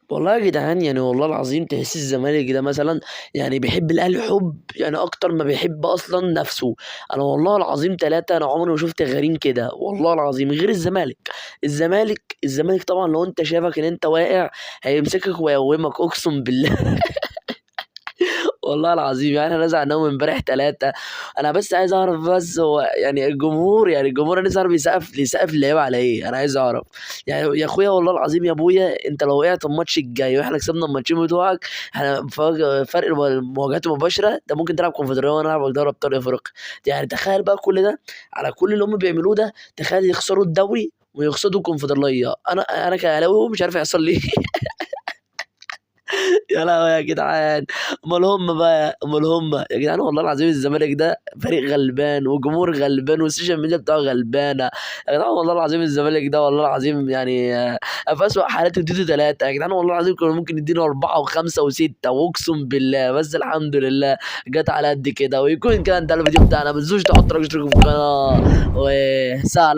والله يا جدعان يعني والله العظيم تحس الزمالك ده مثلا يعني بيحب الاهلي حب يعني اكتر ما بيحب اصلا نفسه. انا والله العظيم ثلاثة انا عمري ما شفت غريم كده والله العظيم غير الزمالك. الزمالك طبعا لو انت شايفك ان انت واقع هيمسكك ويقومك اقسم بالله. والله العظيم يعني انا نازل عنهم امبارح ثلاثة. انا بس عايز اعرف بس هو يعني الجمهور انا نزل بيسقف اللعيبه على ايه انا عايز اعرف. يعني يا اخويا والله العظيم يا ابويا انت لو وقعت الماتش الجاي واحنا كسبنا الماتشين بتوعك احنا فرق المواجهات المباشره ده ممكن تلعب كونفدراليه وانا العب دوري ابطال افريقيا. يعني تخيل بقى كل ده على كل اللي هم بيعملوه ده. تخيل يخسروا الدوري ويخسروا الكونفدراليه انا كاهلاوي مش عارف هيحصل لي. يا لهوي يا جدعان. امال هم يا جدعان والله العظيم الزمالك ده فريق غلبان وجمهور غلبان والسوشيال ميديا بتاعه غلبانه. يا جدعان والله العظيم الزمالك ده والله العظيم يعني في اسوء حالاته اديته ثلاثه يا جدعان والله العظيم كانوا ممكن يدينا اربعه وخمسه وسته واقسم بالله بس الحمد لله جت على قد كده. ويكون كده انت الفيديو بتاعنا ما تنسوش تحط اشتراك في القناه وسهلا.